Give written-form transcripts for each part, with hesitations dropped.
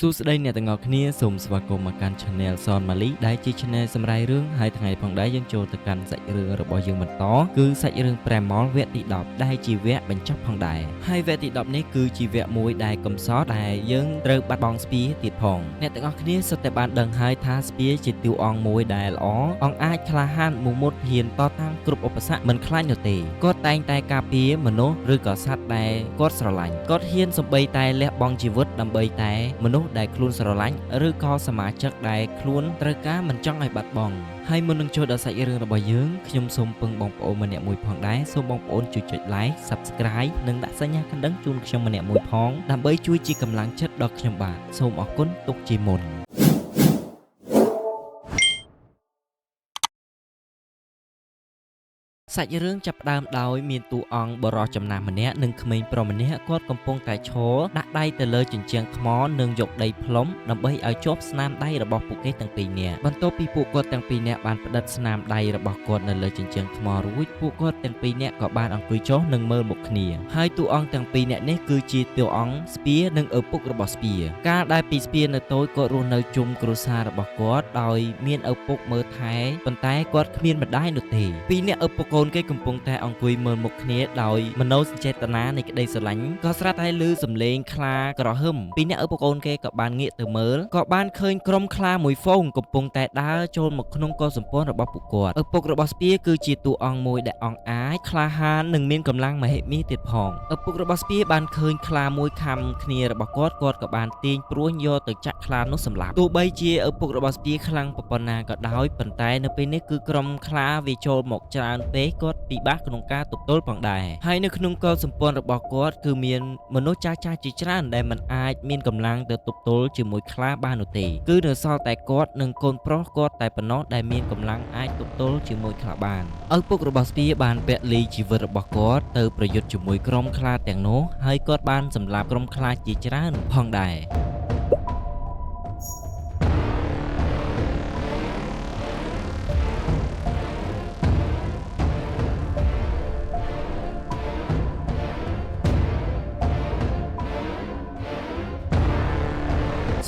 សួស្តីអ្នកទាំងអស់គ្នាសូមស្វាគមន៍មកកាន់ Channel Son Mali ដែលជា Channel សម្រាយរឿងហើយថ្ងៃផងដែរយើងចូលទៅកាន់សាច់រឿងរបស់យើងបន្តគឺសាច់រឿង Premol វគ្គទី10ដែលជាវគ្គបញ្ចប់ផងដែរហើយវគ្គទី10នេះគឺជាវគ្គមួយដែលកំសត់ដែលយើងត្រូវបាត់បង់ស្ពាទៀតផងអ្នកទាំងអស់គ្នាសុទ្ធតែបានដឹងហើយថាស្ពាជាតួអង្គមួយដែលល្អអង្គអាចក្លាហានមុខមុតហ៊ានតតាំងគ្រប់ឧបសគ្គមិនខ្លាចនោះទេគាត់តែងតែការពារមនុស្សឬក៏សត្វដែលគាត់ស្រឡាញ់គាត់ហ៊ានសំបីតែលះបង់ជីវិតដើម្បីតែមនុស្សដែលខ្លួនស្រឡាញ់ឬក៏សមាជិកដែលខ្លួនត្រូវការមិនចង់ឲ្យបាត់បង់ហើយមុននឹងចូលដល់សាច់រឿងរបស់យើងខ្ញុំសូមពឹងបងប្អូនម្នាក់មួយផងដែរសូមបងប្អូនជួយចុច like subscribe និងដាក់សញ្ញាកណ្ដឹងជូនខ្ញុំម្នាក់មួយផងដើម្បីជួយជាកម្លាំងចិត្តដល់ខ្ញុំបាទសូមអរគុណទុកជាមុនសាច់រឿងចាប់ផ្ដើមដោយមានតួអង្គបរិសចំណាស់ម្នាក់និងក្មេងប្រុសម្នាក់គាត់កំពុងតែឈរដាក់ដៃទៅលើជញ្ជាំងថ្មនិងយកដីផ្លុំដើម្បីឲ្យជាប់ស្នាមដៃរបស់ពួកគេទាំងពីរនាក់បន្ទាប់ពីពួកគាត់ទាំងពីរនាក់បានផ្តិតស្នាមដៃរបស់គាត់នៅលើជញ្ជាំងថ្មរួចពួកគាត់ទាំងពីរនាក់ក៏បានអង្គុយចុះនិងមើលមុខគ្នាហើយតួអង្គទាំងពីរនាក់នេះគឺជាតួអង្គស្ពានិងឪពុករបស់ស្ពាកាលដែលពីស្ពានៅតូចគាត់រស់នៅជុំគ្រួសាររបស់គាត់ដោយមានឪពុកមើលថែប៉ុន្តែគាត់គ្មានម្ដាយនោះទេពីរនាក់ឪពុកកូនគេកំពុងតែអង្គុយមើលមុខគ្នាដោយមនោសញ្ចេតនានៃក្តីស្រឡាញ់ក៏ស្រាប់តែឮសំឡេងខ្លាក្រហឹមពីអ្នកឪពុកកូនគេក៏បានងាកទៅមើលក៏បានឃើញក្រុមខ្លាមួយហ្វូងកំពុងតែដើរចូលមកក្នុងកុលសម្ព័ន្ធរបស់ពួកគាត់ឪពុករបស់ស្ពាគឺជាតួអង្គមួយដែលអង់អាចក្លាហាននិងមានកម្លាំងមហិមាទៀតផងឪពុករបស់ស្ពាបានឃើញខ្លាមួយខំគ្នារបស់គាត់ក៏បានទាញព្រួញយកទៅចាក់ខ្លានោះសម្លាប់ទោះបីជាឪពុករបស់ស្ពាខ្លាំងប៉ុណ្ណាក៏ដោយប៉ុន្តែនៅពេលនេះគឺក្រុមខ្លាវាចូលមកច្រើនពេកគាត់ពិបាកក្នុងការទប់ទល់ផងដែរហើយនៅក្នុងកុលសម្ព័ន្ធរបស់គាត់គឺមានមនុស្សចាស់ជាច្រើនដែលមិនអាចមានកម្លាំងទៅទប់ទល់ជាមួយខ្លាបាននោះទេគឺនៅសល់តែគាត់និងកូនប្រុសគាត់តែប៉ុណ្ណោះដែលមានកម្លាំងអាចទប់ទល់ជាមួយខ្លាបានឪពុករបស់ស្ពាបានពលីជីវិតរបស់គាត់ទៅប្រយុទ្ធជាមួយក្រុមខ្លាទាំងនោះហើយគាត់បានសម្លាប់ក្រុមខ្លាជាច្រើនផងដែរ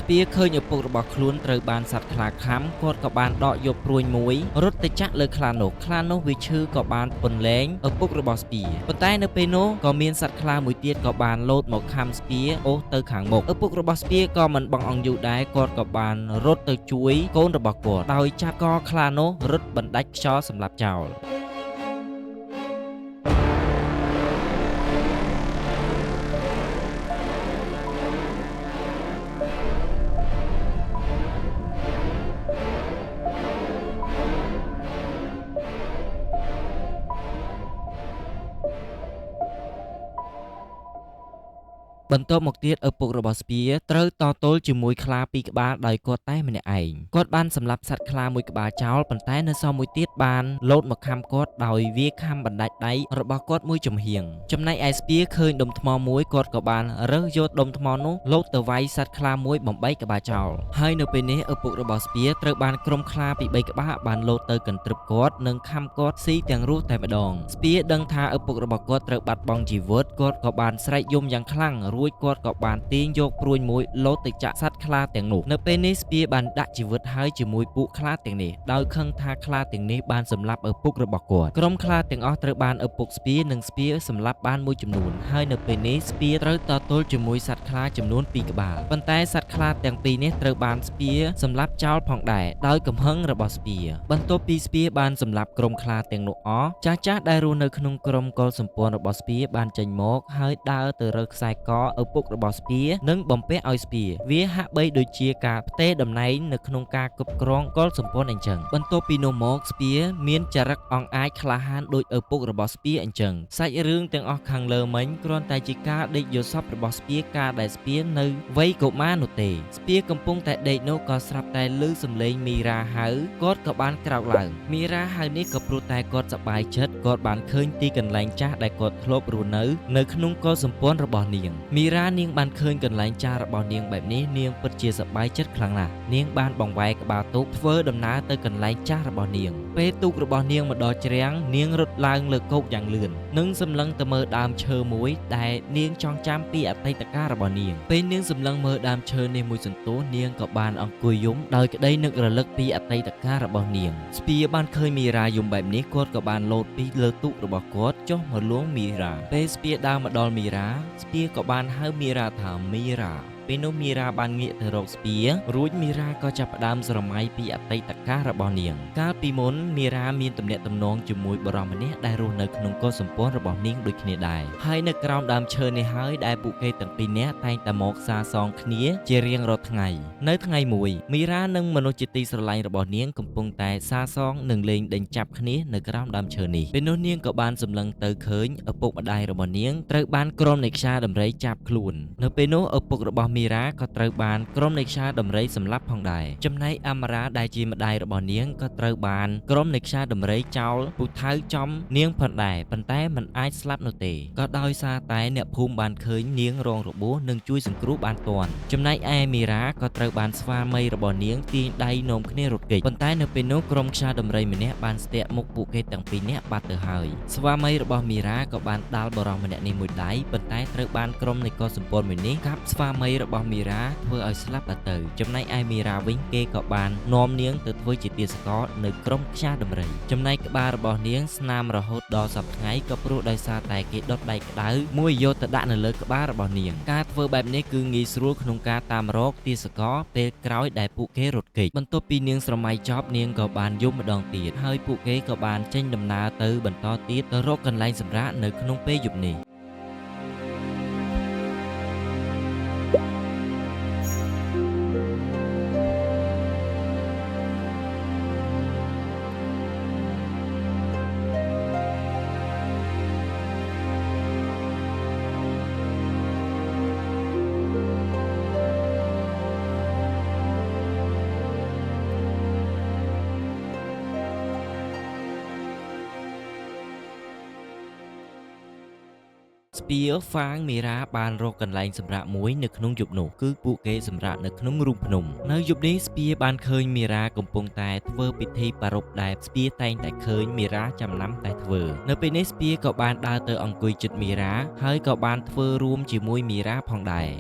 ស្ពាឃើញឪពុករបស់ខ្លួនត្រូវបានសត្វខ្លាខំគាត់ក៏បានដកយកព្រួយមួយរត់ទៅចាក់លើខ្លានោះវាឈឺក៏បានពន្លែងឪពុករបស់ស្ពាប៉ុន្តែនៅពេលនោះក៏មានសត្វខ្លាមួយទៀតក៏បានលោតមកខំស្ពាអូសទៅខាងមុខឪពុករបស់ស្ពាក៏មិនបង់អង្គយូរដែរគាត់ក៏បានរត់ទៅជួយកូនរបស់គាត់ដោយចាប់កខ្លានោះរត់បណ្ដាច់ខ្យល់សម្រាប់ចោលបន្ទាប់មកទៀតឪពុករបស់ស្ពាត្រូវតទល់ជាមួយខ្លាពីរក្បាលដោយគាត់តែម្នាក់ឯងគាត់បានសម្លាប់សត្វខ្លាមួយក្បាលចោលប៉ុន្តែនៅសល់មួយទៀតបានលោតមកខំគាត់ដោយវាខំបណ្ដាច់ដៃរបស់គាត់មួយចំហៀងចំណែកឯស្ពាឃើញដុំថ្មមួយគាត់ក៏បានរើសយកដុំថ្មនោះលោតទៅវាយសត្វខ្លាមួយបំបីក្បាលចោលហើយនៅពេលនេះឪពុករបស់ស្ពាត្រូវបានក្រុមខ្លាពី3ក្បាលបានលោតទៅកន្ទ្រឹបគាត់និងខំគាត់ស៊ីទាំងរស់តែម្ដងស្ពាដឹងថាឪពុករបស់គាត់ត្រូវបាត់បង់ជីវិតគាត់ក៏បានស្រែកយំយ៉ាងខ្លាំងរួចគាត់ក៏បានទាញយកព្រួយមួយលោតទៅចាក់សត្វខ្លាទាំងនោះនៅពេលនេះស្ពាបានដាក់ជីវិតហើយជាមួយពួកខ្លាទាំងនេះដោយខឹងថាខ្លាទាំងនេះបានសម្លាប់ឪពុករបស់គាត់ក្រុមខ្លាទាំងអស់ត្រូវបានឪពុកស្ពានិងស្ពាសម្លាប់បានមួយចំនួនហើយនៅពេលនេះស្ពាត្រូវតទល់ជាមួយសត្វខ្លាចំនួន2ក្បាលប៉ុន្តែសត្វខ្លាទាំងពីរនេះត្រូវបានស្ពាសម្លាប់ចោលផងដែរដោយកំហឹងរបស់ស្ពាបន្ទាប់ពីស្ពាបានសម្លាប់ក្រុមខ្លាទាំងនោះអស់ចាស់ដែលរស់នៅក្នុងក្រុមកុលសម្ព័ន្ធរបស់ស្ពាបានចេញមកហើយដើរទៅរើខ្សែកឪពុករបស់ស្ពានិងបំពាក់ឲ្យស្ពាវាហាក់បីដូចជាការផ្ទេរតំណែងនៅក្នុងការគ្រប់គ្រងកុលសម្ព័ន្ធអញ្ចឹងបន្ទាប់ពីនោះមកស្ពាមានចរិតអង់អាចក្លាហានដោយឪពុករបស់ស្ពាអញ្ចឹងសាច់រឿងទាំងអស់ខាងលើមិញគ្រាន់តែជាការដេកយល់សពរបស់ស្ពាការដែលស្ពានៅវ័យកុមារនោះទេស្ពាកំពុងតែដេកនោះក៏ស្រាប់តែឮសំឡេងមីរ៉ាហៅគាត់ក៏បានក្រោកឡើងមីរ៉ាហៅនេះក៏ព្រោះតែគាត់សប្បាយចិត្ត គាត់បានឃើញទីកន្លែងចាស់ដែលគាត់ធ្លាប់រស់នៅក្នុងកុលសម្ព័ន្ធរបស់នាងមីរ៉ានាងបានឃើញកន្លែងចាស់របស់នាងបែបនេះនាងពិតជាសប្បាយចិត្តខ្លាំងណាស់នាងបានបង្វែរក្បាលទូកធ្វើដំណើរទៅកន្លែងចាស់របស់នាងពេលទូករបស់នាងមកដល់ជ្រាំងនាងរត់ឡើងលើគោកយ៉ាងលឿននិងសម្លឹងទៅមើលដើមឈើមួយដែលនាងចងចាំពីអតីតកាលរបស់នាងពេលនាងសម្លឹងមើលដើមឈើនេះមួយសន្ទុះនាងក៏បានអង្គុយយំដោយក្តីនឹករលឹកពីអតីតកាលរបស់នាងស្ពាបានឃើញមីរ៉ាយំបែបនេះគាត់ក៏បានលោតពីលើទូករបស់គាត់ចុះមកលួងមីរ៉ាពេលស្ពាដើរមកដល់មីរ៉ាស្ពាក៏បានហៅមីរ៉ាថាមីរ៉ាពេលនោះមីរ៉ាបានងាកទៅរកស្ពារួចមីរ៉ាក៏ចាប់ផ្ដើមស្រមៃពីអតីតកាលរបស់នាងកាលពីមុនមីរ៉ាមានទំនាក់ទំនងជាមួយបុរសម្នាក់ដែលរស់នៅក្នុងកុលសម្ព័ន្ធរបស់នាងដូចគ្នាដែរហើយនៅក្រោមដើមឈើនេះហើយដែលពួកគេទាំងពីរនាក់តែងតែមកសារសងគ្នាជារៀងរាល់ថ្ងៃនៅថ្ងៃមួយមីរ៉ានិងមនុស្សជាទីស្រឡាញ់របស់នាងកំពុងតែសារសងនិងលេងដេញចាប់គ្នានៅក្រោមដើមឈើនេះពេលនោះនាងក៏បានសម្លឹងទៅឃើញឪពុកម្ដាយរបស់នាងត្រូវបានក្រុមនៃខ្យាដំរីចាប់ខ្លួននៅពេលនោះឪពុករបស់មីរ៉ាក៏ត្រូវបានក្រុមនៃខ្យាដំរីសម្លាប់ផងដែរចំណែកអាម៉ារ៉ាដែលជាម្ដាយរបស់នាងក៏ត្រូវបានក្រុមនៃខ្យាដំរីចោលពូថៅចំនាងផងដែរប៉ុន្តែមិនអាចស្លាប់នោះទេក៏ដោយសារតែអ្នកភូមិបានឃើញនាងរងរបួសនិងជួយសង្គ្រោះបានទាន់ចំណែកឯមីរ៉ាក៏ត្រូវបានស្វាមីរបស់នាងទាញដៃនាំគ្នារត់គេចប៉ុន្តែនៅពេលនោះក្រុមខ្យាដំរីម្នាក់បានស្ទាក់មុខពួកគេទាំងពីរនាក់បាត់ទៅហើយស្វាមីរបស់មីរ៉ាក៏បានដាល់បរិសម្នាក់នេះមួយដៃប៉ុន្តែត្រូវបានក្រុមនៃកុលសម្ព័ន្ធមួយនេះកាប់ស្វាមីរបស់មីរ៉ាធ្វើឲ្យស្លាប់ទៅចំណែកឯមីរ៉ាវិញគេក៏បាននាំនាងទៅធ្វើជាទាសករនៅក្រុមខ្យាដំរីចំណែកក្បាលរបស់នាងស្នាមរហូតដល់សប្តាហ៍ថ្ងៃក៏ព្រោះដោយសារតែគេដុតដែកក្តៅមួយយកទៅដាក់នៅលើក្បាលរបស់នាងការធ្វើបែបនេះគឺងាយស្រួលក្នុងការតាមរកទាសករពេលក្រោយដែលពួកគេរត់គេចបន្ទាប់ពីនាងស្រមៃចប់នាងក៏បានយំម្ដងទៀតហើយពួកគេក៏បានចេញដំណើរទៅបន្តទៀតទៅរកកន្លែងសម្រាកនៅក្នុងពេលយប់នេះស្ពាហ្វាងមីរ៉ាបានរកកន្លែងសម្រាកមួយនៅក្នុងយប់នោះគឺពួកគេសម្រាកនៅក្នុងរូងភ្នំនៅយប់នេះស្ពាបានឃើញមីរ៉ាកំពុងតែធ្វើពិធីប្រារព្ធដែលស្ពាតែងតែឃើញមីរ៉ាចំណាំតែធ្វើនៅពេលនេះស្ពាក៏បានដើរទៅអង្គុយជិតមីរ៉ាហើយក៏បានធ្វើរួមជាមួយមីរ៉ាផងដែរ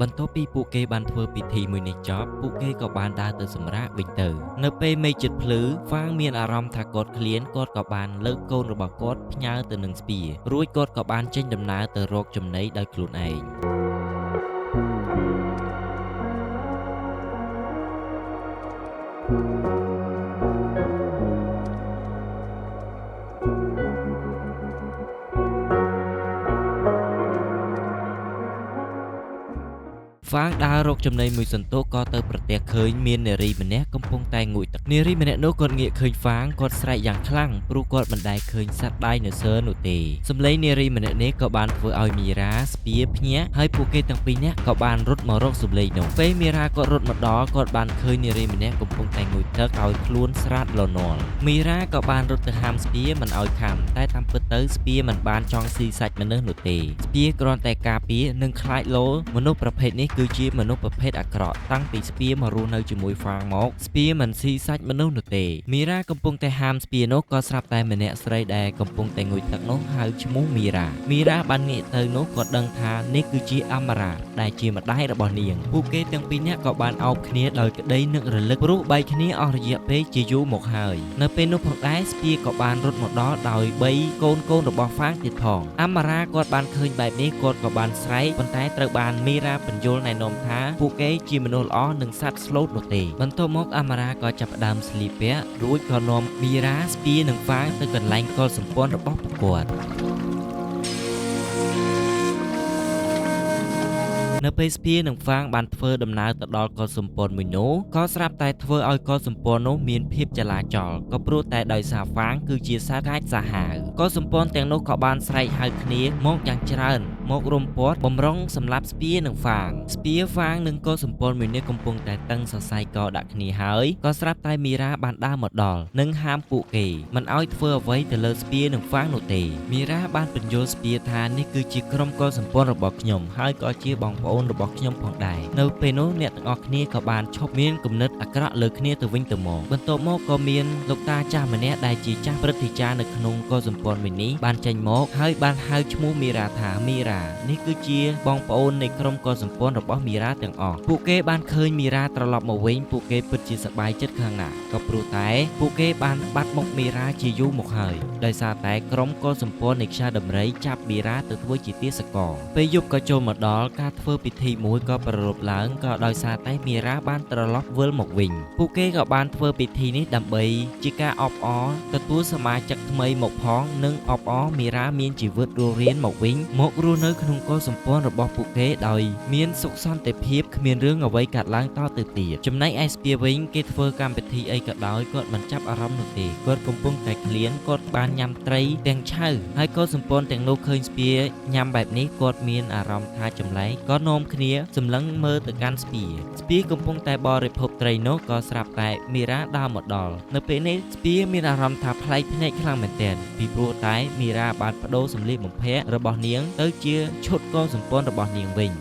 បន្ទាប់ពីពួកគេបានធ្វើពិធីមួយនេះចប់ពួកគេក៏បានដើរទៅសម្រាកវិញទៅនៅពេលមេឃជិតភ្លឺហ្វាងមានអារម្មណ៍ថាគាត់ឃ្លានគាត់ក៏បានលើកកូនរបស់គាត់ផ្ញើទៅនឹងស្ពារួចគាត់ក៏បានចេញដំណើរទៅរកចំណីដោយខ្លួនឯងហ្វាងដើររកចំណីមួយសន្ទុះក៏ទៅប្រទះឃើញមាននារីម្នាក់កំពុងតែងូតទឹកនារីម្នាក់នោះគាត់ងាកឃើញហ្វាងគាត់ស្រែកយ៉ាងខ្លាំងព្រោះគាត់មិនដែលឃើញសត្វដាយនៅសើនោះទេសម្លេងនារីម្នាក់នេះក៏បានធ្វើឲ្យមីរ៉ាស្ពាភ្ញាក់ហើយពួកគេទាំងពីរនាក់ក៏បានរត់មករកសម្លេងនោះពេលមីរ៉ាគាត់រត់មកដល់គាត់បានឃើញនារីម្នាក់កំពុងតែងូតទឹកឲ្យខ្លួនស្រាតលនល់មីរ៉ាក៏បានរត់ទៅហាមស្ពាមិនឲ្យខាំតែតាមពិតទៅស្ពាមិនបានចង់ស៊ីសាច់មនុស្សនោះទេស្ពាគ្រាន់តែការពារនិងខ្លាចលោមនុស្សប្រភេទនេះគឺជាមនុស្សប្រភេទអាក្រក់តាំងពីស្ពាមករស់នៅជាមួយហ្វាងមកស្ពាមិនស៊ីសាច់មនុស្សនោះទេមីរ៉ាកំពុងតែហាមស្ពានោះក៏ស្រាប់តែម្នាក់ស្រីដែលកំពុងតែងូតទឹកនោះហៅឈ្មោះមីរ៉ាបានងាកទៅនោះគាត់ដឹងថានេះគឺជាអាម៉ារ៉ាដែលជាម្ដាយរបស់នាងពួកគេទាំងពីរនាក់ក៏បានអោបគ្នាដោយក្តីនឹករលឹកព្រោះបែកគ្នាអស់រយៈពេលជាយូរមកហើយនៅពេលនោះផងដែរស្ពាក៏បានរត់មកដល់ដោយ3កូនរបស់ហ្វាងទៀតផងអាម៉ារ៉ាគាត់បានឃើញបែបនេះគាត់ក៏បានស្រែកប៉ុន្តែត្រូវបានមីរ៉ាបញ្យល់ណែនាំថាពួកគេជាមនុស្សល្អនិងសត្វស្លូតនោះទេបន្ទាប់មកអាម៉ារ៉ាក៏ចាប់ផ្ដើមស្លៀកពាក់រួចក៏នាំមីរ៉ាស្ពានិងហ្វាងទៅកន្លែងកុលសម្ព័ន្ធរបស់ពួកគាត់ នៅពេលស្ពាយនិងហ្វាងបានធ្វើដំណើរទៅដល់កុលសម្ព័ន្ធមួយនោះក៏ស្រាប់តែធ្វើឲ្យកុលសម្ព័ន្ធនោះមានភាពចលាចលក៏ព្រោះតែដោយសារហ្វាងគឺជាសត្វកាចសាហាវកុលសម្ព័ន្ធទាំងនោះក៏បានស្រែកហៅគ្នាមកយ៉ាងច្រើនមករំពាត់បំរុងសម្លាប់ស្ពាយនិងហ្វាងស្ពាយហ្វាងនិងកុលសម្ព័ន្ធមួយនេះកំពុងតែតឹងសរសៃកដាក់គ្នាហើយក៏ស្រាប់តែមីរ៉ាបានដើរមកដល់និងហាមពួកគេមិនឲ្យធ្វើអ្វីទៅលើស្ពាយនិងហ្វាងនោះទេមីរ៉ាបានបញ្យល់ស្ពាយថានេះគឺជាក្រុមកុលសម្ព័ន្ធរបស់ខ្ញុំហើយក៏ជាបងប្អូនរបស់ខ្ញុំផងដែរនៅពេលនោះអ្នកទាំងអស់គ្នាក៏បានឈប់មានគំនិតអាក្រក់លើគ្នាទៅវិញទៅមកបន្ទាប់មកក៏មានលោកតាចាស់ម្នាក់ដែលជាចាស់ព្រឹទ្ធាចារ្យនៅក្នុងកុលសម្ព័ន្ធមួយនេះបានចេញមកហើយបានហៅឈ្មោះមីរ៉ាថាមីរ៉ានេះគឺជាបងប្អូននៃក្រុមកុលសម្ព័ន្ធរបស់មីរ៉ាទាំងអស់ពួកគេបានឃើញមីរ៉ាត្រឡប់មកវិញពួកគេពិតជាសប្បាយចិត្តខ្លាំងណាស់ក៏ព្រោះតែពួកគេបានបាត់មុខមីរ៉ាជាយូរមកហើយដោយសារតែក្រុមកុលសម្ព័ន្ធនៃខ្យាដំរីចាប់មីរ៉ាទៅធ្វើជាទាសករពេលយប់ក៏ចូលមកដល់ការធ្វើពិធីមួយក៏ប្រារព្ធឡើងក៏ដោយសារតែមីរ៉ាបានត្រឡប់វិលមកវិញពួកគេក៏បានធ្វើពិធីនេះដើម្បីជាការអបអរទទួលសមាជិកថ្មីមកផងនិងអបអរមីរ៉ាមានជីវិតរស់រានមកវិញមករស់នៅក្នុងកុលសម្ព័ន្ធរបស់ពួកគេដោយមានសុខសន្តិភាពគ្មានរឿងអ្វីកើតឡើងតទៅទៀតចំណែកឯស្ពាយវិញគេធ្វើកម្មវិធីអីក៏ដោយគាត់មិនចាប់អារម្មណ៍នោះទេគាត់កំពុងតែឃ្លានគាត់បានញ៉ាំត្រីទាំងឆៅហើយកុលសម្ព័ន្ធទាំងនោះឃើញស្ពាយញ៉ាំបែបនេះគាត់មានអារម្មណ៍ថាចម្លែកក៏នាំគ្នាសម្លឹងមើលទៅកាន់ស្ពាយកំពុងតែបរិភោគត្រីនោះក៏ស្រាប់តែមីរ៉ាដើរមកដល់នៅពេលនេះស្ពាយមានអារម្មណ៍ថាប្លែកភ្នែកខ្លាំងមែនទែនពីព្រោះតែមីរ៉ាបានបដូរសម្លៀកបំពាក់របស់នាងទៅជាឈុតកុលសម្ព័ន្ធរបស់នាងវិញ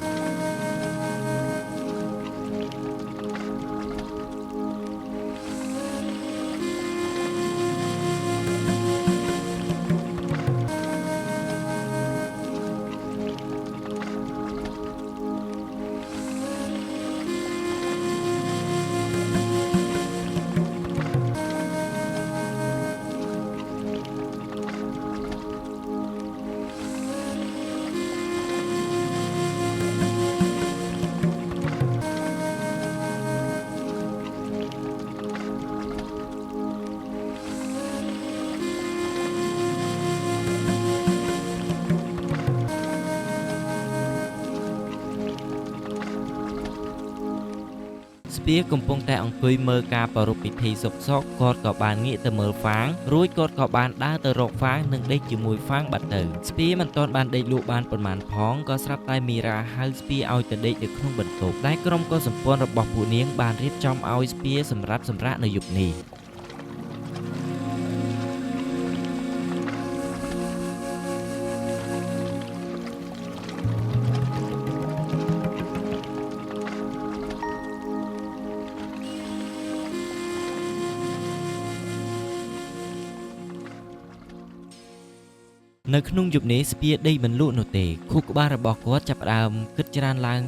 ស្ពាយកំពុងតែអង្គុយមើលការប្រារព្ធពិធីសុកគាត់ក៏បានងាកទៅមើលហ្វាងរួចគាត់ក៏បានដើរទៅរកហ្វាងនិងដេកជាមួយហ្វាងបាត់ទៅស្ពាយមិនទាន់បានដេកលក់បានប៉ុន្មានផងក៏ស្រាប់តែមីរ៉ាហៅស្ពាយឲ្យទៅដេកនៅក្នុងបន្ទប់ដែលក្រុមកុលសម្ព័ន្ធរបស់ពួកនាងបានរៀបចំឲ្យស្ពាយសម្រាប់សម្រាកនៅយប់នេះនៅក្នុងយប់នេះស្ពាយដេកមិនលក់នោះទេខួរក្បាលរបស់គាត់ចាប់ផ្ដើមគិតច្រើនឡើង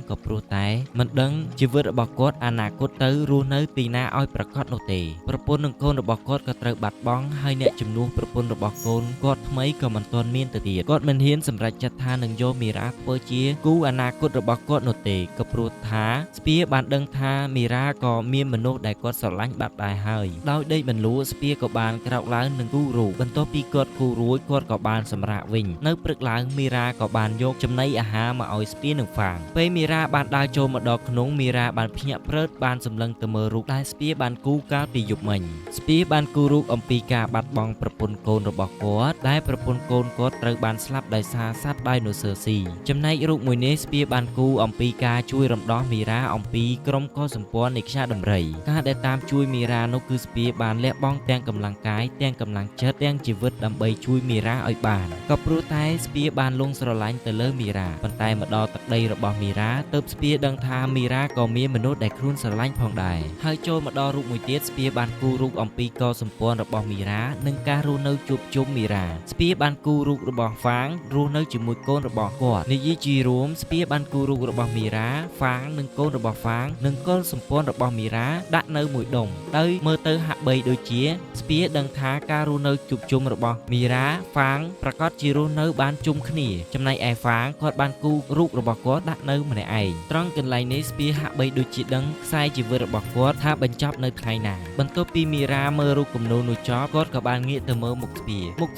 ក៏ព្រោះតែមិនដឹងជីវិតរបស់គាត់អនាគតទៅរស់នៅទីណាឲ្យប្រកបនោះទេប្រពន្ធនិងកូនរបស់គាត់ក៏ត្រូវបាត់បង់ហើយអ្នកជំនួសប្រពន្ធរបស់កូនគាត់ថ្មីក៏មិនទាន់មានទៅទៀតគាត់មិនហ៊ានសម្រេចចិត្តថានឹងយកមីរ៉ាធ្វើជាគូអនាគតរបស់គាត់នោះទេក៏ព្រោះថាស្ពាយបានដឹងថាមីរ៉ាក៏មានមនុស្សដែលគាត់ស្រឡាញ់បាត់ដែរហើយដោយដេកមិនលក់ស្ពាយក៏បានក្រោកឡើងនឹងគូរូបបន្ទាប់ពីគាត់គូរួចគាត់ក៏បានសម្រាកវិញនៅព្រឹកឡើងមីរ៉ាក៏បានយកចំណីអាហារមកឲ្យស្ពាយនិងហ្វាងពេលមីរ៉ាបានដើរចូលមកដល់ក្នុងមីរ៉ាបានភ្ញាក់ព្រឺតបានសម្លឹងទៅមើលរូបដែលស្ពាយបានគូកាលពីយប់មិញស្ពាយបានគូរូបអំពីការបាត់បង់ប្រពន្ធកូនរបស់គាត់ដែលប្រពន្ធកូនគាត់ត្រូវបានស្លាប់ដោយសារសត្វដៃណូស័រស៊ីចំណែករូបមួយនេះស្ពាយបានគូអំពីការជួយរំដោះមីរ៉ាអំពីក្រុមកុលសម្ព័ន្ធនៃខ្យាដំរីការដែលតាមជួយមីរ៉ានោះគឺស្ពាយបានលះបង់ទាំងកម្លាំងកាយទាំងកម្លាំងចិត្តទាំងជីវិតដើម្បីជួយមីរ៉ាឲ្យបានក៏ព្រោះតែស្ពាយបានលងស្រឡាញ់ទៅលើមីរ៉ាប៉ុន្តែមកដល់ទឹកដីរបស់មីរ៉ាទើបស្ពាយដឹងថាមីរ៉ាក៏មានមនុស្សដែលខ្លួនស្រឡាញ់ផងដែរហើយចូលមកដល់រូបមួយទៀតស្ពាយបានគូរូបអំពីកុលសម្ព័ន្ធរបស់មីរ៉ានិងការរស់នៅជួបជុំមីរ៉ាស្ពាយបានគូរូបរបស់ហ្វាងរស់នៅជាមួយកូនរបស់គាត់និយាយជារួមស្ពាយបានគូរូបរបស់មីរ៉ាហ្វាងនិងកូនរបស់ហ្វាងនិងកុលសម្ព័ន្ធរបស់មីរ៉ាដាក់នៅមួយដុំដោយមើលទៅហាក់បីដូចជាស្ពាយដឹងថាការរស់នៅជួបជុំរបស់មីរ៉ាហ្វា ងប្រកាសជារស់នៅបានជុំគ្នាចំណែកឯហ្វាងគាត់បានគូរូបរបស់គាត់ដាក់នៅម្នាក់ឯងត្រង់កន្លែងនេះស្ពាហាក់បីដូចជាដឹងខ្សែជីវិតរបស់គាត់ថាបញ្ចប់នៅថ្ងៃណាបន្ទាប់ពីមីរ៉ាមើលរូបគំនូរនោះចប់គាត់ក៏បានងាកទៅមើលមុខស្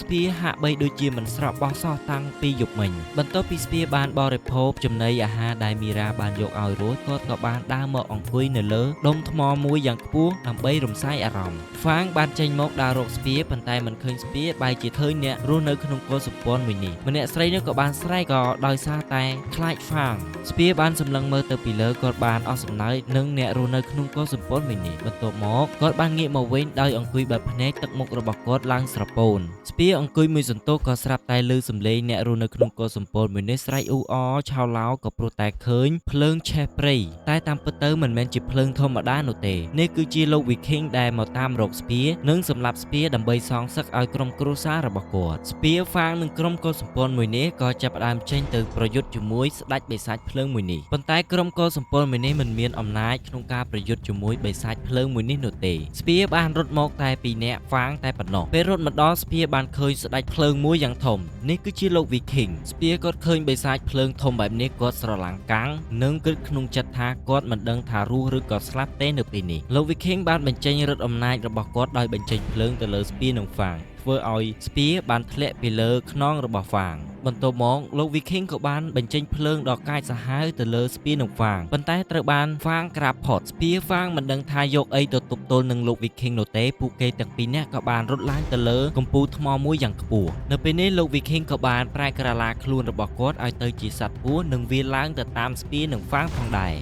ពាហាក់បីដូចជាមិនស្រស់បោះសោះតាំងពីយប់មិញបន្ទាប់ពីស្ពាបានបរិភោគចំណីអាហារដែលមីរ៉ាបានយកឲ្យរួចគាត់ក៏បានដើរមកអង្គុយនៅលើដុំថ្មមួយយ៉ាងខ្ពស់ដើម្បីរំសាយអារម្មណ៍ហ្វាងបានចេញមកដើររកស្ពាប៉ុន្តែមិនឃើញស្ពាបែរជាឃើញអ្នករស់នៅក្នុងកុលសម្ព័ន្ធមួយនេះម្នាក់ស្រីនោះក៏បានស្រែកក៏ដោយសារតែខ្លាចហ្វាងស្ពាបានសម្លឹងមើលទៅពីលើគាត់បានអស់សំណើចនឹងអ្នករស់នៅក្នុងកុលសម្ព័ន្ធមួយនេះបន្ទាប់មកគាត់បានងាកមកវិញដោយអង្គុយបែបភ្នែកទឹកមុខរបស់គាត់ឡើងស្រពោនស្ពាអង្គុយមួយសន្ទុះក៏ស្រាប់តែឮសំឡេងអ្នករស់នៅក្នុងកុលសម្ព័ន្ធមួយនេះស្រែកអ៊ូអរឆោឡោក៏ព្រោះតែឃើញភ្លើងឆេះព្រៃតែតាមពិតទៅមិនមែនជាភ្លើងធម្មតានោះទេនេះគឺជាលោកវីឃីងដែលមកតាមរកស្ពានិងសម្លាប់ស្ពាដើម្បីសងសឹកឲ្យក្រុមគ្រួសាររបស់គាត់ស្ពាហ្វាងនិងក្រុមកុលសម្ព័ន្ធមួយនេះក៏ចាប់ផ្ដើមចេញទៅប្រយុទ្ធជាមួយស្ដេចបិសាចភ្លើងមួយនេះប៉ុន្តែក្រុមកុលសម្ព័ន្ធមួយនេះមិនមានអំណាចក្នុងការប្រយុទ្ធជាមួយបិសាចភ្លើងមួយនេះនោះទេស្ពាបានរត់មកតែពីរនាក់ហ្វាងតែប៉ុណ្ណោះពេលរត់មកដល់ស្ពាបានឃើញស្ដេចភ្លើងមួយយ៉ាងធំនេះគឺជាលោកវីឃីងស្ពាគាត់ឃើញបិសាចភ្លើងធំបែបនេះគាត់ស្រឡាំងកាំងនិងគិតក្នុងចិត្តថាគាត់មិនដឹងថារស់ឬក៏ស្លាប់ទេនៅពេលនេះលោកវីឃីងបានបញ្ចេញឫទ្ធិអំណាចរបស់គាត់ដោយបញ្ចេញភ្លើងទៅលើស្ពានិងហ្វាងធ្វើឲ្យស្ពាបានធ្លាក់ពីលើខ្នងរបស់ហ្វាងបន្ទាប់មកលោកវីឃីងក៏បានបញ្ចេញភ្លើងដ៏កាចសាហាវទៅលើស្ពានិងហ្វាងប៉ុន្តែត្រូវបានហ្វាងក្រាបផុតស្ពាហ្វាងមិនដឹងថាយកអីទៅទប់ទល់នឹងលោកវីឃីងនោះទេពួកគេទាំងពីរនាក់ក៏បានរត់ឡើងទៅលើកំពូលថ្មមួយយ៉ាងខ្ពស់នៅពេលនេះលោកវីឃីងក៏បានប្រែក្រឡាខ្លួនរបស់គាត់ឲ្យទៅជាសត្វពស់និងវារឡើងទៅតាមស្ពានិងហ្វាងផងដែរ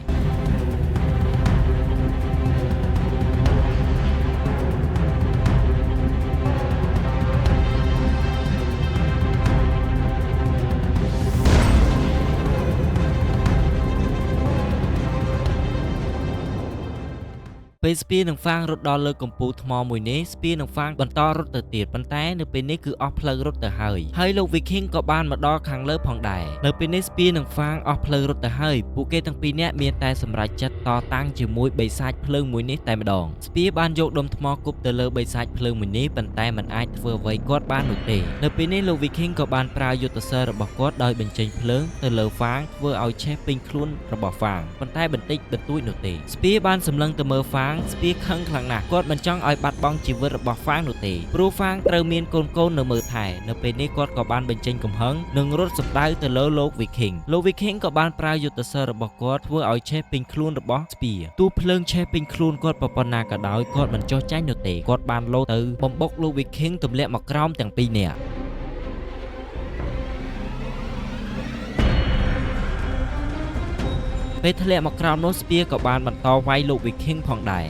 ពេលស្ពានិងហ្វាងរត់ដល់លើកំពូលថ្មមួយនេះស្ពានិងហ្វាងបន្តរត់ទៅទៀតប៉ុន្តែនៅពេលនេះគឺអស់ផ្លូវរត់ទៅហើយលោកវីឃីងក៏បានមកដល់ខាងលើផងដែរនៅពេលនេះស្ពានិងហ្វាងអស់ផ្លូវរត់ទៅហើយពួកគេទាំងពីរនាក់មានតែសម្រេចចិត្តតតាំងជាមួយបិសាចភ្លើងមួយនេះតែម្ដងស្ពាបានយកដុំថ្មគប់ទៅលើបិសាចភ្លើងមួយនេះប៉ុន្តែមិនអាចធ្វើអ្វីគាត់បាននោះទេនៅពេលនេះលោកវីឃីងក៏បានប្រើយុទ្ធសាស្ត្ររបស់គាត់ដោយបញ្ចេញភ្លើងទៅលើហ្វាងធ្វើឲ្យឆេះពេញខ្លួនរបស់ហ្វាងប៉ុន្តែបន្តិចបន្តួចនោះទេស្ពាបានសម្លឹងទៅមើលហ្វាងស្ពាខឹងខ្លាំងណាស់គាត់មិនចង់ឲ្យបាត់បង់ជីវិតរបស់ហ្វាងនោះទេព្រោះហ្វាងត្រូវមានកូននៅមើលថែនៅពេលនេះគាត់ក៏បានបញ្ចេញកំហឹងនិងរត់សម្ដៅទៅលើលោកវីឃីងក៏បានប្រើយុទ្ធសាស្ត្ររបស់គាត់ធ្វើឲ្យឆេះពេញខ្លួនរបស់ស្ពាទូភ្លើងឆេះពេញខ្លួនគាត់ប៉ុណ្ណាក៏ដោយគាត់មិនចោះចាញ់នោះទេគាត់បានលោតទៅបំបុកលោកវីឃីងទម្លាក់មកក្រោមទាំងពីរនាក់ពេលធ្លាក់មកក្រោមនោះស្ពាក៏បានបន្តវាយលោកវីឃីងផងដែរ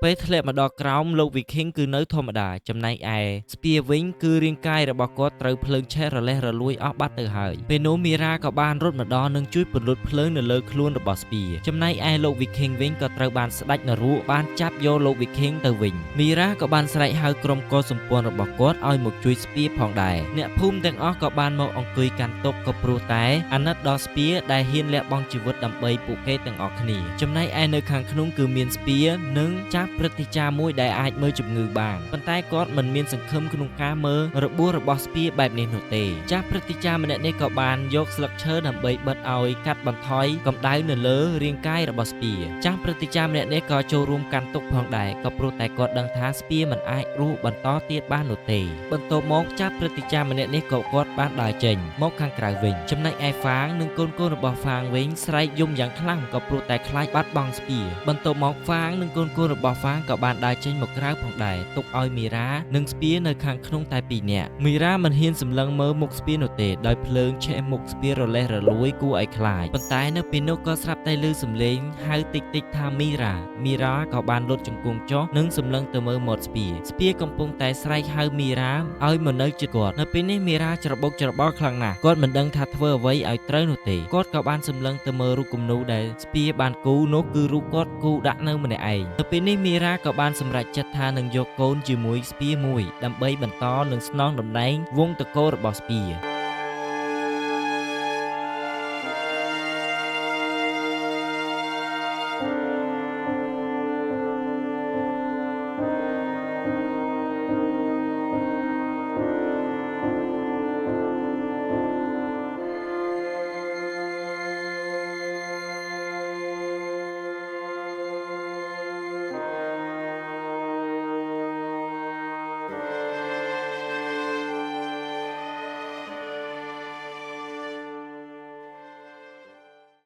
ពេលធ្លាក់មកដល់ក្រោមលោកវីឃីងគឺនៅធម្មតាចំណែកឯស្ពាវិញគឺរាងកាយរបស់គាត់ត្រូវភ្លើងឆេះរលេះរលួយអស់បាត់ទៅហើយពេលនោះមីរ៉ាក៏បានរត់មកដល់និងជួយពន្លត់ភ្លើងនៅលើខ្លួនរបស់ស្ពាចំណែកឯលោកវីឃីងវិញក៏ត្រូវបានស្ដេចនរោបានចាប់យកលោកវីឃីងទៅវិញមីរ៉ាក៏បានស្រែកហៅក្រុមកុលសម្ព័ន្ធរបស់គាត់ឲ្យមកជួយស្ពាផងដែរអ្នកភូមិទាំងអស់ក៏បានមកអង្គុយកាន់តុក៏ព្រោះតែអាណិតដល់ស្ពាដែលហ៊ានលះបង់ជីវិតដើម្បីពួកគេទាំងអស់គ្នាចំណែកឯនៅខាងក្នុងគឺមានស្ពានិងចាស់ព្រឹទ្ធាចារ្យមួយដែលអាចមើលជំងឺបានប៉ុន្តែគាត់មិនមានសង្ឃឹមក្នុងការមើលរបួសរបស់ស្ពាបែបនេះនោះទេចាស់ព្រឹទ្ធាចារ្យម្នាក់នេះក៏បានយកស្លឹកឈើដើម្បីបិទឲ្យកាត់បន្ថយកម្ដៅនៅលើរាងកាយរបស់ស្ពាចាស់ព្រឹទ្ធាចារ្យម្នាក់នេះក៏ចូលរួមកាន់ទុក្ខផងដែរក៏ព្រោះតែគាត់ដឹងថាស្ពាមិនអាចរស់បន្តទៀតបាននោះទេបន្ទាប់មកចាស់ព្រឹទ្ធាចារ្យម្នាក់នេះក៏គាត់បានដើរចេញមកខាងក្រៅវិញចំណែកឯហ្វាងនិងកូនរបស់ហ្វាងវិញស្រែកយំយ៉ាងខ្លាំងក៏ព្រោះតែខ្លាចបាត់បង់ស្ពាបន្ទាប់មកហ្វាងនិងកូនរបស់ ហ្វាងក៏បានដើរចេញមកក្រៅផងដែរទុកឲ្យមីរ៉ានិងស្ពានៅខាងក្នុងតែពីរនាក់មីរ៉ាមិនហ៊ានសម្លឹងមើលមុខស្ពានោះទេដោយភ្លើងឆេះមុខស្ពារលេះរលួយគួរឲ្យខ្លាចប៉ុន្តែនៅពេលនោះក៏ស្រាប់តែឮសំឡេងហៅតិចតិចថាមីរ៉ាក៏បានលុតជង្គង់ចុះនិងសម្លឹងទៅមើលមាត់ស្ពាកំពុងតែស្រែកហៅមីរ៉ាឲ្យមកនៅជិតគាត់នៅពេលនេះមីរ៉ាច្របូកច្របល់ខ្លាំងណាស់គាត់មិនដឹងថាធ្វើអ្វីឲ្យត្រូវនោះទេគាត់ក៏បានសម្លឹងទៅមើលរូបគំនូរដែលស្ពាបានគូនោះគឺរូបគាត់គូដាក់នៅម្នាក់ឯងនៅពេលនេះមីរ៉ាក៏បានសម្រេចចិត្តថានឹងយកកូនជាមួយស្ពាមួយដើម្បីបន្តនឹងស្នងតំណែងវង្សតកូលរបស់ស្ពា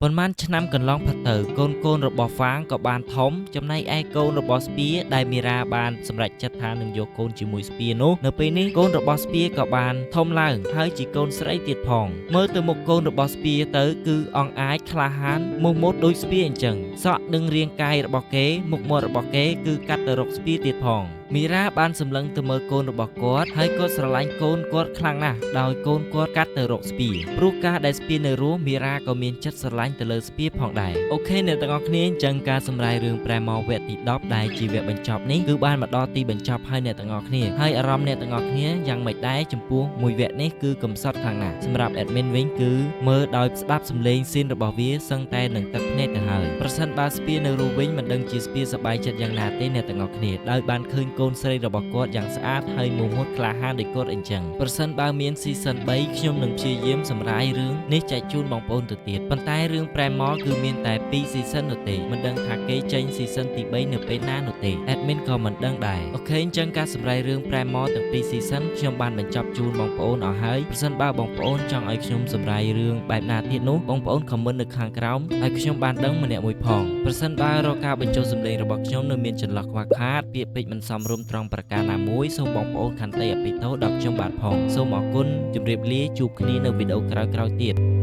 ប៉ុន្មានឆ្នាំកន្លងផុតទៅកូនរបស់ហ្វាងក៏បានធំចំណែកឯកូនរបស់ស្ពាដែលមីរ៉ាបានសម្រេចចិត្តថានឹងយកកូនជាមួយស្ពានោះនៅពេលនេះកូនរបស់ស្ពាក៏បានធំឡើងហើយជាកូនស្រីទៀតផងមើលទៅមុខកូនរបស់ស្ពាទៅគឺអង្អាចក្លាហានមោះមុតដូចស្ពាអញ្ចឹងសក់និងរាងកាយរបស់គេមុខមាត់របស់គេគឺកាត់ទៅរកស្ពាទៀតផងមីរ៉ាបានសម្លឹងទៅមើលកូនរបស់គាត់ហើយគាត់ស្រឡាញ់កូនគាត់ខ្លាំងណាស់ដោយកូនគាត់កាត់ទៅរកស្ពាព្រោះការដែលស្ពានៅរស់មីរ៉ាក៏មានចិត្តស្រឡាញ់ទៅលើស្ពាផងដែរអូខេអ្នកទាំងអស់គ្នាអញ្ចឹងការសម្រាយរឿងប្រែមកវគ្គទី10ដែលជាវគ្គបញ្ចប់នេះគឺបានមកដល់ទីបញ្ចប់ហើយអ្នកទាំងអស់គ្នាហើយអារម្មណ៍អ្នកទាំងអស់គ្នាយ៉ាងម៉េចដែរចំពោះមួយវគ្គនេះគឺកំសត់ខ្លាំងណាស់សម្រាប់ admin វិញគឺមើលដោយស្ដាប់សំឡេងស៊ីនរបស់វាសឹងតែនឹងទឹកភ្នែកទៅហើយប្រសិនបើស្ពានៅរស់វិញមិនដឹងជាស្ពាសប្បាយចិត្តយ៉ាងណាទេអ្នកទាំងអស់គ្នាដោយបានឃើញកូនស្រីរបស់គាត់យ៉ាងស្អាតហើយមោះមុតក្លាហានដូចគាត់អញ្ចឹងប្រសិនបើមាន season 3ខ្ញុំនឹងព្យាយាមសម្រាយរឿងនេះចែកជូនបងប្អូនទៅទៀតប៉ុន្តែរឿងប្រែមកគឺមានតែ2 season នោះទេមិនដឹងថាគេចេញ season ទី3នៅពេលណានោះទេ admin ក៏មិនដឹងដែរអូខេអញ្ចឹងការសម្រាយរឿងប្រែមកទាំង2 season ខ្ញុំបានបញ្ចប់ជូនបងប្អូនអស់ហើយប្រសិនបើបងប្អូនចង់ឲ្យខ្ញុំសម្រាយរឿងបែបណាទៀតនោះបងប្អូន comment នៅខាងក្រោមឲ្យខ្ញុំបានដឹងម្នាក់មួយផងប្រសិនបើរកការបញ្ចូលសម្លេងរបស់ខ្ញុំនៅមានចន្លោះខ្វះខាតពាក្យពេចន៍មិនសមរម្យត្រង់ប្រការណាមួយសូមបងប្អូនខន្តីអភ័យទោសដល់ខ្ញុំបាទផងសូមអរគុណជម្រាបលាជួបគ្នានៅវីដេអូក្រោយៗទៀត